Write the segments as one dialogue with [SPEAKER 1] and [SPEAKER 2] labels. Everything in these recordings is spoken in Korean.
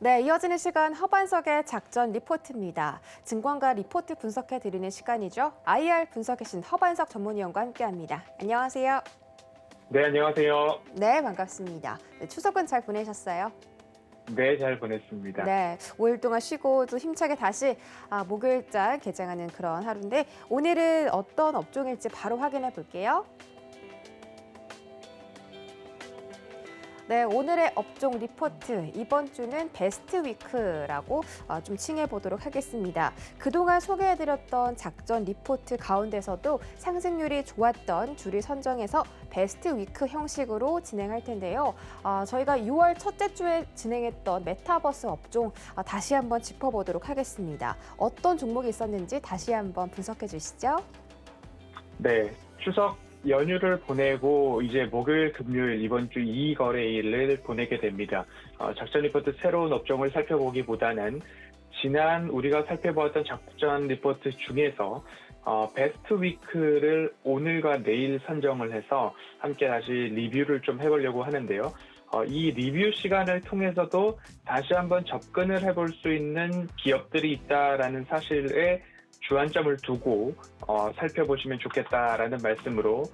[SPEAKER 1] 네, 이어지는 시간 허반석의 작전 리포트입니다. 증권가 리포트 분석해 드리는 시간이죠. IR 분석의 신 허반석 전문위원과 함께합니다. 안녕하세요.
[SPEAKER 2] 네, 안녕하세요.
[SPEAKER 1] 네, 반갑습니다. 네, 추석은 잘 보내셨어요?
[SPEAKER 2] 네, 잘 보냈습니다.
[SPEAKER 1] 네, 5일 동안 쉬고 또 힘차게 다시 목요일장 개장하는 그런 하루인데 오늘은 어떤 업종일지 바로 확인해 볼게요. 네, 오늘의 업종 리포트. 이번 주는 베스트 위크라고 좀 칭해 보도록 하겠습니다. 그동안 소개해드렸던 작전 리포트 가운데서도 상승률이 좋았던 주를 선정해서 베스트 위크 형식으로 진행할 텐데요. 저희가 6월 첫째 주에 진행했던 메타버스 업종 다시 한번 짚어보도록 하겠습니다. 어떤 종목이 있었는지 다시 한번 분석해 주시죠.
[SPEAKER 2] 네, 추석 연휴를 보내고 이제 목요일, 금요일 이번 주 2거래일을 보내게 됩니다. 작전 리포트 새로운 업종을 살펴보기보다는 지난 우리가 살펴보았던 작전 리포트 중에서 베스트 위크를 오늘과 내일 선정을 해서 함께 다시 리뷰를 좀 해보려고 하는데요. 이 리뷰 시간을 통해서도 다시 한번 접근을 해볼 수 있는 기업들이 있다라는 사실에 주안점을 두고 살펴보시면 좋겠다라는 말씀으로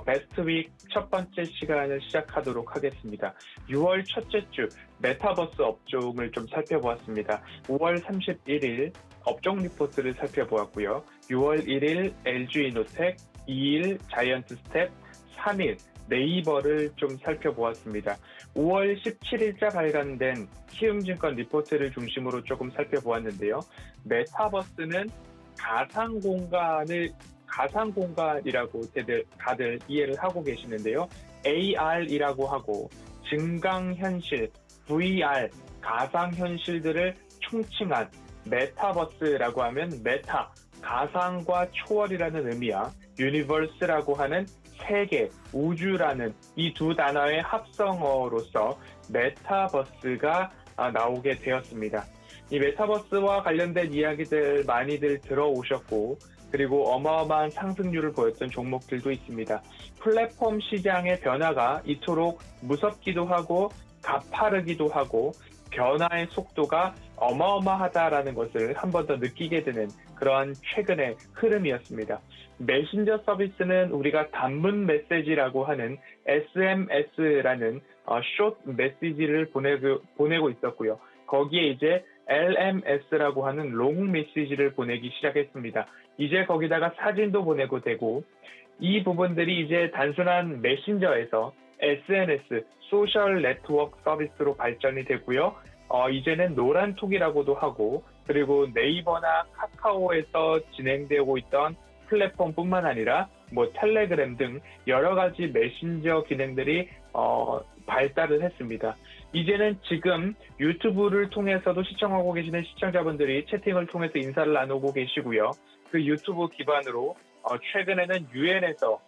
[SPEAKER 2] 베스트 윅 첫 번째 시간을 시작하도록 하겠습니다. 6월 첫째 주 메타버스 업종을 좀 살펴보았습니다. 5월 31일 업종 리포트를 살펴보았고요. 6월 1일 LG이노텍, 2일 자이언트 스텝, 3일 네이버를 좀 살펴보았습니다. 5월 17일자 발간된 키움증권 리포트를 중심으로 조금 살펴보았는데요. 메타버스는 가상공간이라고 다들 이해를 하고 계시는데요. AR이라고 하고 증강현실, VR, 가상현실들을 총칭한 메타버스라고 하면 메타, 가상과 초월이라는 의미야 유니버스라고 하는 세계, 우주라는 이 두 단어의 합성어로서 메타버스가 나오게 되었습니다. 이 메타버스와 관련된 이야기들 많이들 들어오셨고 그리고 어마어마한 상승률을 보였던 종목들도 있습니다. 플랫폼 시장의 변화가 이토록 무섭기도 하고 가파르기도 하고 변화의 속도가 어마어마하다라는 것을 한 번 더 느끼게 되는 그러한 최근의 흐름이었습니다. 메신저 서비스는 우리가 단문 메시지라고 하는 SMS라는 숏 메시지를 보내고 있었고요. 거기에 이제 LMS라고 하는 롱 메시지를 보내기 시작했습니다. 이제 거기다가 사진도 보내고 되고 이 부분들이 이제 단순한 메신저에서 SNS, 소셜 네트워크 서비스로 발전이 되고요. 이제는 노란톡이라고도 하고 그리고 네이버나 카카오에서 진행되고 있던 플랫폼뿐만 아니라 뭐 텔레그램 등 여러 가지 메신저 기능들이 발달을 했습니다. 이제는 지금 유튜브를 통해서도 시청하고 계시는 시청자분들이 채팅을 통해서 인사를 나누고 계시고요. 그 유튜브 기반으로 최근에는 유엔에서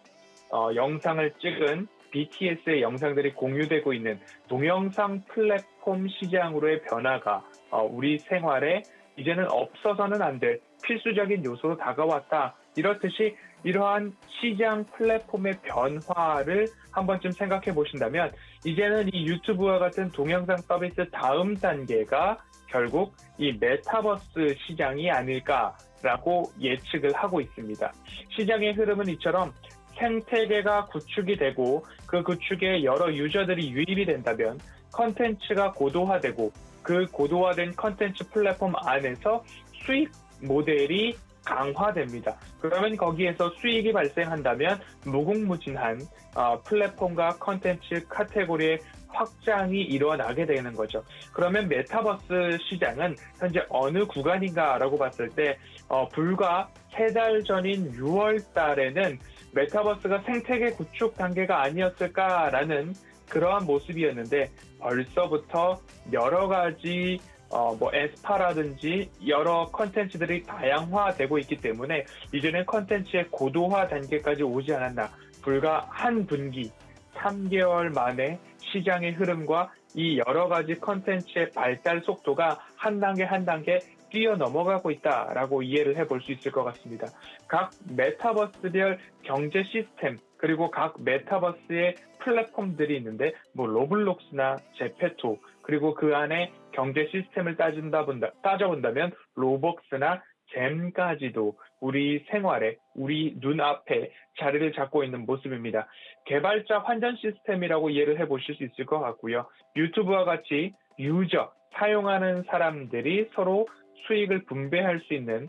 [SPEAKER 2] 영상을 찍은 BTS의 영상들이 공유되고 있는 동영상 플랫폼 시장으로의 변화가 우리 생활에 이제는 없어서는 안 될 필수적인 요소로 다가왔다. 이렇듯이 이러한 시장 플랫폼의 변화를 한 번쯤 생각해 보신다면 이제는 이 유튜브와 같은 동영상 서비스 다음 단계가 결국 이 메타버스 시장이 아닐까라고 예측을 하고 있습니다. 시장의 흐름은 이처럼 생태계가 구축이 되고 그 구축에 여러 유저들이 유입이 된다면 컨텐츠가 고도화되고 그 고도화된 컨텐츠 플랫폼 안에서 수익 모델이 강화됩니다. 그러면 거기에서 수익이 발생한다면 무궁무진한 플랫폼과 컨텐츠 카테고리의 확장이 일어나게 되는 거죠. 그러면 메타버스 시장은 현재 어느 구간인가라고 봤을 때 불과 3달 전인 6월 달에는 메타버스가 생태계 구축 단계가 아니었을까라는 그러한 모습이었는데 벌써부터 여러 가지 에스파라든지 여러 컨텐츠들이 다양화되고 있기 때문에 이제는 컨텐츠의 고도화 단계까지 오지 않았나. 불과 한 분기, 3개월 만에 시장의 흐름과 이 여러 가지 컨텐츠의 발달 속도가 한 단계 한 단계 뛰어넘어가고 있다라고 이해를 해볼 수 있을 것 같습니다. 각 메타버스별 경제 시스템 그리고 각 메타버스의 플랫폼들이 있는데 뭐 로블록스나 제페토 그리고 그 안에 경제 시스템을 따져본다면 로벅스나 잼까지도 우리 생활에, 우리 눈앞에 자리를 잡고 있는 모습입니다. 개발자 환전 시스템이라고 이해를 해보실 수 있을 것 같고요. 유튜브와 같이 유저, 사용하는 사람들이 서로 수익을 분배할 수 있는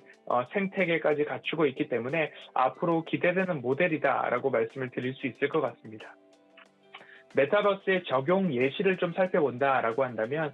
[SPEAKER 2] 생태계까지 갖추고 있기 때문에 앞으로 기대되는 모델이다라고 말씀을 드릴 수 있을 것 같습니다. 메타버스의 적용 예시를 좀 살펴본다라고 한다면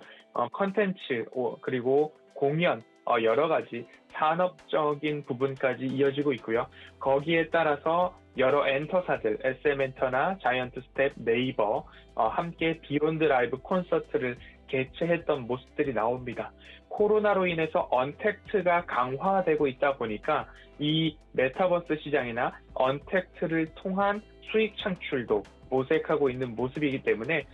[SPEAKER 2] 컨텐츠 그리고 공연 여러 가지 산업적인 부분까지 이어지고 있고요. 거기에 따라서 여러 엔터사들, SM엔터나 자이언트 스텝, 네이버 함께 비욘드 라이브 콘서트를 개최했던 모습들이 나옵니다. 코로나로 인해서 언택트가 강화되고 있다 보니까 이 메타버스 시장이나 언택트를 통한 수익 창출도 모색하고 있는 모습이기 때문에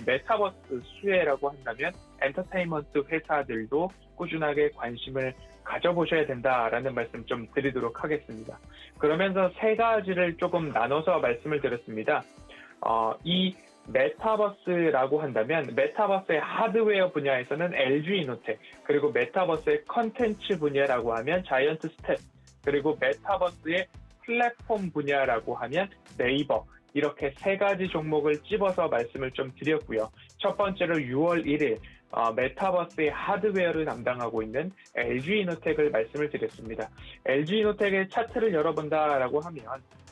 [SPEAKER 2] 메타버스 수혜라고 한다면 엔터테인먼트 회사들도 꾸준하게 관심을 가져보셔야 된다라는 말씀 좀 드리도록 하겠습니다. 그러면서 세 가지를 조금 나눠서 말씀을 드렸습니다. 이 메타버스라고 한다면 메타버스의 하드웨어 분야에서는 LG이노텍, 그리고 메타버스의 컨텐츠 분야라고 하면 자이언트 스텝, 그리고 메타버스의 플랫폼 분야라고 하면 네이버, 이렇게 세 가지 종목을 찝어서 말씀을 좀 드렸고요. 첫 번째로 6월 1일 메타버스의 하드웨어를 담당하고 있는 LG이노텍을 말씀을 드렸습니다. LG이노텍의 차트를 열어본다라고 하면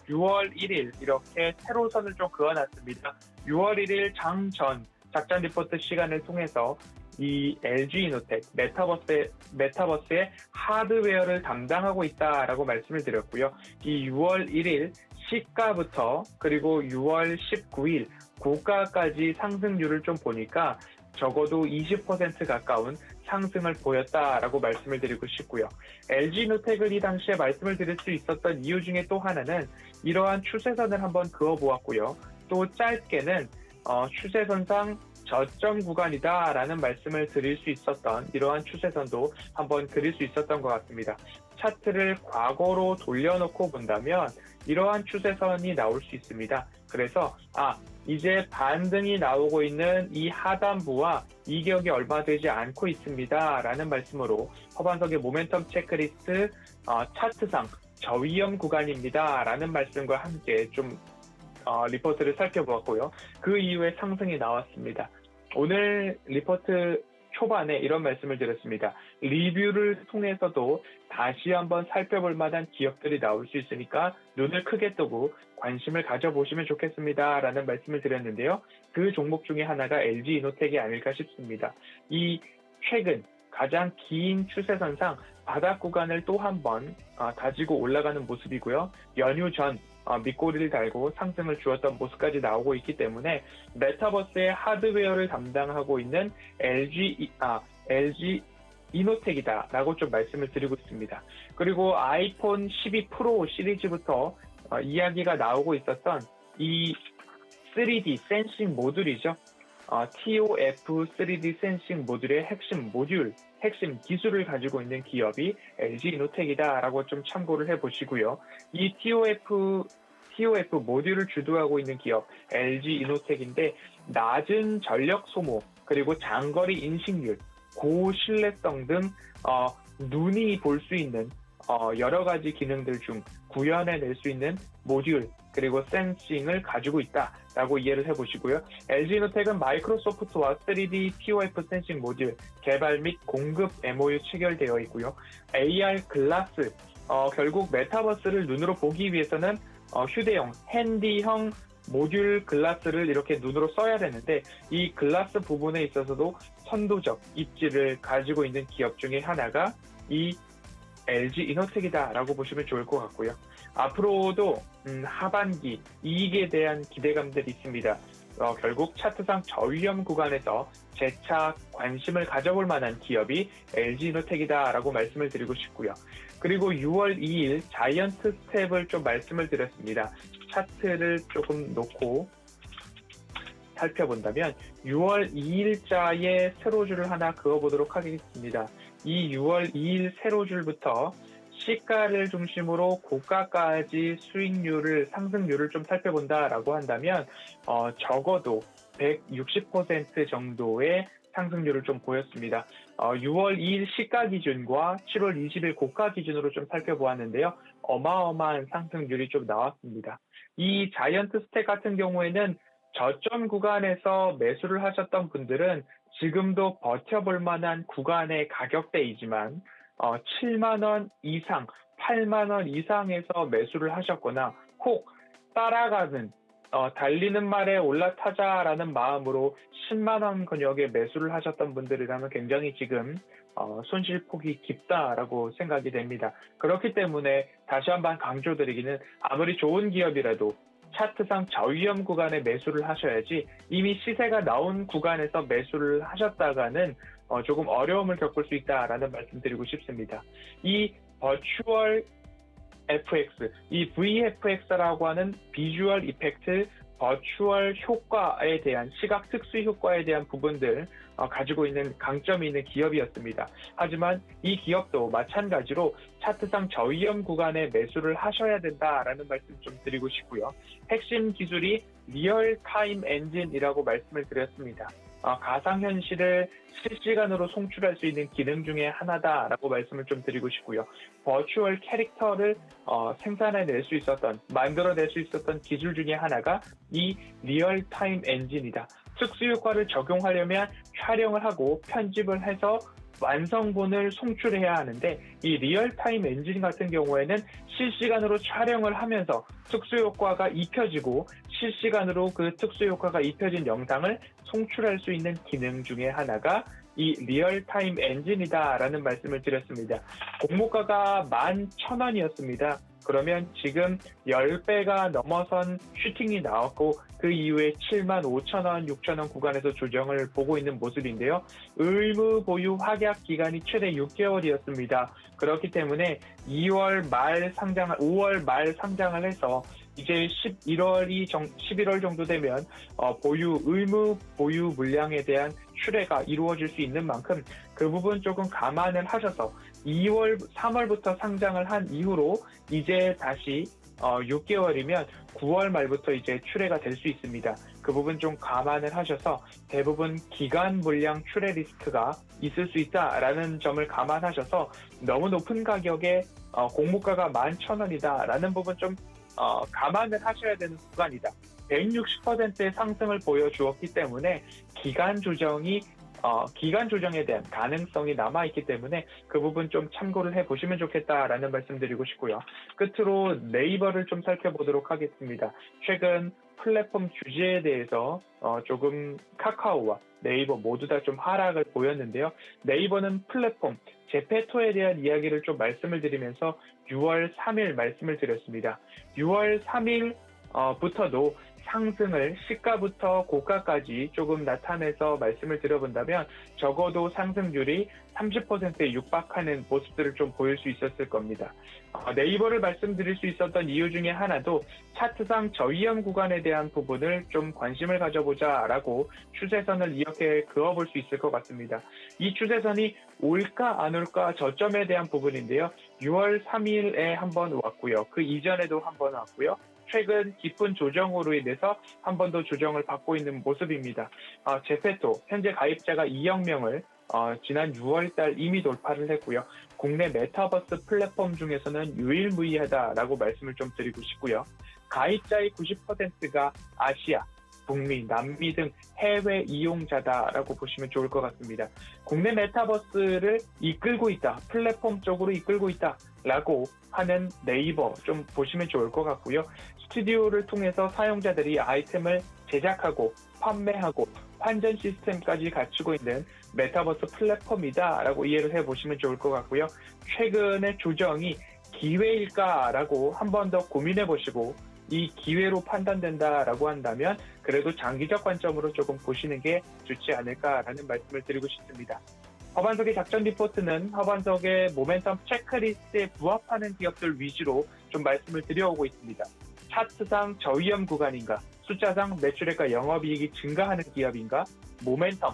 [SPEAKER 2] 6월 1일 이렇게 세로선을 좀 그어놨습니다. 6월 1일 장전 작전 리포트 시간을 통해서 이 LG이노텍 메타버스의 하드웨어를 담당하고 있다라고 말씀을 드렸고요. 이 6월 1일 시가부터 그리고 6월 19일 고가까지 상승률을 좀 보니까 적어도 20% 가까운 상승을 보였다라고 말씀을 드리고 싶고요. LG이노텍을 이 당시에 말씀을 드릴 수 있었던 이유 중에 또 하나는 이러한 추세선을 한번 그어보았고요. 또 짧게는 추세선상 저점 구간이다라는 말씀을 드릴 수 있었던 이러한 추세선도 한번 그릴 수 있었던 것 같습니다. 차트를 과거로 돌려놓고 본다면 이러한 추세선이 나올 수 있습니다. 그래서 이제 반등이 나오고 있는 이 하단부와 이격이 얼마 되지 않고 있습니다 라는 말씀으로 허반석의 모멘텀 체크리스트 차트상 저위험 구간입니다 라는 말씀과 함께 좀 리포트를 살펴보았고요. 그 이후에 상승이 나왔습니다. 오늘 리포트 초반에 이런 말씀을 드렸습니다. 리뷰를 통해서도 다시 한번 살펴볼 만한 기업들이 나올 수 있으니까 눈을 크게 뜨고 관심을 가져보시면 좋겠습니다 라는 말씀을 드렸는데요. 그 종목 중에 하나가 LG이노텍이 아닐까 싶습니다. 이 최근 가장 긴 추세선상 바닥 구간을 또 한 번 다지고 올라가는 모습이고요. 연휴 전 밑꼬리를 달고 상승을 주었던 모습까지 나오고 있기 때문에 메타버스의 하드웨어를 담당하고 있는 LG 이노텍이다라고 좀 말씀을 드리고 있습니다. 그리고 아이폰 12 프로 시리즈부터 이야기가 나오고 있었던 이 3D 센싱 모듈이죠. TOF 3D 센싱 모듈의 핵심 기술을 가지고 있는 기업이 LG이노텍이다라고 좀 참고를 해보시고요. 이 TOF 모듈을 주도하고 있는 기업 LG이노텍인데 낮은 전력 소모 그리고 장거리 인식률, 고신뢰성 등 눈이 볼 수 있는 여러 가지 기능들 중 구현해낼 수 있는 모듈 그리고 센싱을 가지고 있다라고 이해를 해보시고요. LG이노텍은 마이크로소프트와 3D TOF 센싱 모듈 개발 및 공급 MOU 체결되어 있고요. AR 글라스, 결국 메타버스를 눈으로 보기 위해서는 휴대용, 핸디형 모듈 글라스를 이렇게 눈으로 써야 되는데 이 글라스 부분에 있어서도 선도적 입지를 가지고 있는 기업 중에 하나가 이 LG이노텍이다라고 보시면 좋을 것 같고요. 앞으로도 하반기 이익에 대한 기대감들이 있습니다. 결국 차트상 저위험 구간에서 재차 관심을 가져볼 만한 기업이 LG이노텍이다라고 말씀을 드리고 싶고요. 그리고 6월 2일 자이언트 스텝을 좀 말씀을 드렸습니다. 차트를 조금 놓고 살펴본다면 6월 2일자의 세로줄을 하나 그어보도록 하겠습니다. 이 6월 2일 세로줄부터 시가를 중심으로 고가까지 상승률을 좀 살펴본다라고 한다면 적어도 160% 정도의 상승률을 좀 보였습니다. 6월 2일 시가 기준과 7월 20일 고가 기준으로 좀 살펴보았는데요. 어마어마한 상승률이 좀 나왔습니다. 이 자이언트 스택 같은 경우에는 저점 구간에서 매수를 하셨던 분들은 지금도 버텨볼 만한 구간의 가격대이지만 7만 원 이상, 8만 원 이상에서 매수를 하셨거나 혹 따라가는 달리는 말에 올라타자라는 마음으로 10만 원 근역에 매수를 하셨던 분들이라면 굉장히 지금 손실폭이 깊다라고 생각이 됩니다. 그렇기 때문에 다시 한번 강조드리기는 아무리 좋은 기업이라도 차트상 저위험 구간에 매수를 하셔야지 이미 시세가 나온 구간에서 매수를 하셨다가는 조금 어려움을 겪을 수 있다라는 말씀 드리고 싶습니다. 이 버추얼 FX, 이 VFX라고 하는 비주얼 이펙트, 버추얼 효과에 대한 시각 특수 효과에 대한 부분들 가지고 있는 강점이 있는 기업이었습니다. 하지만 이 기업도 마찬가지로 차트상 저위험 구간에 매수를 하셔야 된다라는 말씀 좀 드리고 싶고요. 핵심 기술이 리얼타임 엔진이라고 말씀을 드렸습니다. 가상현실을 실시간으로 송출할 수 있는 기능 중에 하나다라고 말씀을 좀 드리고 싶고요. 버추얼 캐릭터를 생산해낼 수 있었던, 만들어낼 수 있었던 기술 중에 하나가 이 리얼타임 엔진이다. 특수효과를 적용하려면 촬영을 하고 편집을 해서 완성본을 송출해야 하는데 이 리얼타임 엔진 같은 경우에는 실시간으로 촬영을 하면서 특수효과가 입혀지고 실시간으로 그 특수효과가 입혀진 영상을 송출할 수 있는 기능 중에 하나가 이 리얼타임 엔진이다라는 말씀을 드렸습니다. 공모가가 11,000원이었습니다. 그러면 지금 10배가 넘어선 슈팅이 나왔고 그 이후에 75,000원, 6,000원 구간에서 조정을 보고 있는 모습인데요. 의무 보유 확약 기간이 최대 6개월이었습니다. 그렇기 때문에 5월 말 상장을 해서 이제 11월 정도 되면 의무 보유 물량에 대한 출회가 이루어질 수 있는 만큼 그 부분 조금 감안을 하셔서 3월부터 상장을 한 이후로 이제 다시 6개월이면 9월 말부터 이제 출회가 될 수 있습니다. 그 부분 좀 감안을 하셔서 대부분 기간 물량 출회 리스크가 있을 수 있다라는 점을 감안하셔서 너무 높은 가격에 공모가가 11,000원이다라는 부분 좀 감안을 하셔야 되는 구간이다. 160%의 상승을 보여주었기 때문에 기간 조정에 대한 가능성이 남아있기 때문에 그 부분 좀 참고를 해보시면 좋겠다라는 말씀 드리고 싶고요. 끝으로 네이버를 좀 살펴보도록 하겠습니다. 최근 플랫폼 규제에 대해서 조금 카카오와 네이버 모두 다 좀 하락을 보였는데요. 네이버는 플랫폼 제페토에 대한 이야기를 좀 말씀을 드리면서 6월 3일 말씀을 드렸습니다. 6월 3일부터도 상승을 시가부터 고가까지 조금 나타내서 말씀을 드려본다면 적어도 상승률이 30%에 육박하는 모습들을 좀 보일 수 있었을 겁니다. 네이버를 말씀드릴 수 있었던 이유 중에 하나도 차트상 저위험 구간에 대한 부분을 좀 관심을 가져보자라고 추세선을 이렇게 그어볼 수 있을 것 같습니다. 이 추세선이 올까 안 올까 저점에 대한 부분인데요. 6월 3일에 한번 왔고요. 그 이전에도 한번 왔고요. 최근 깊은 조정으로 인해서 한 번 더 조정을 받고 있는 모습입니다. 제페토 현재 가입자가 2억 명을 지난 6월달 이미 돌파를 했고요. 국내 메타버스 플랫폼 중에서는 유일무이하다라고 말씀을 좀 드리고 싶고요. 가입자의 90%가 아시아, 북미, 남미 등 해외 이용자다라고 보시면 좋을 것 같습니다. 국내 메타버스를 이끌고 있다, 플랫폼 쪽으로 이끌고 있다라고 하는 네이버 좀 보시면 좋을 것 같고요. 스튜디오를 통해서 사용자들이 아이템을 제작하고 판매하고 환전 시스템까지 갖추고 있는 메타버스 플랫폼이다라고 이해를 해보시면 좋을 것 같고요. 최근의 조정이 기회일까라고 한 번 더 고민해보시고 이 기회로 판단된다라고 한다면 그래도 장기적 관점으로 조금 보시는 게 좋지 않을까라는 말씀을 드리고 싶습니다. 허반석의 작전 리포트는 허반석의 모멘텀 체크리스트에 부합하는 기업들 위주로 좀 말씀을 드려오고 있습니다. 차트상 저위험 구간인가, 숫자상 매출액과 영업이익이 증가하는 기업인가, 모멘텀,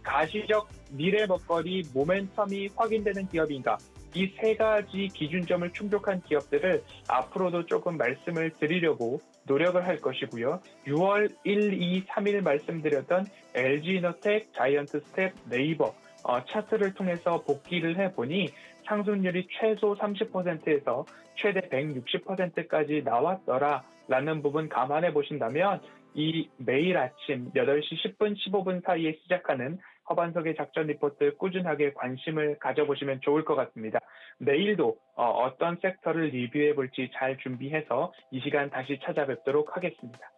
[SPEAKER 2] 가시적 미래 먹거리 모멘텀이 확인되는 기업인가, 이 세 가지 기준점을 충족한 기업들을 앞으로도 조금 말씀을 드리려고 노력을 할 것이고요. 6월 1, 2, 3일 말씀드렸던 LG이노텍, 자이언트스텝, 네이버 차트를 통해서 복귀를 해보니 상승률이 최소 30%에서 최대 160%까지 나왔더라라는 부분 감안해 보신다면 이 매일 아침 8시 10분, 15분 사이에 시작하는 허반석의 작전 리포트 꾸준하게 관심을 가져보시면 좋을 것 같습니다. 내일도 어떤 섹터를 리뷰해 볼지 잘 준비해서 이 시간 다시 찾아뵙도록 하겠습니다.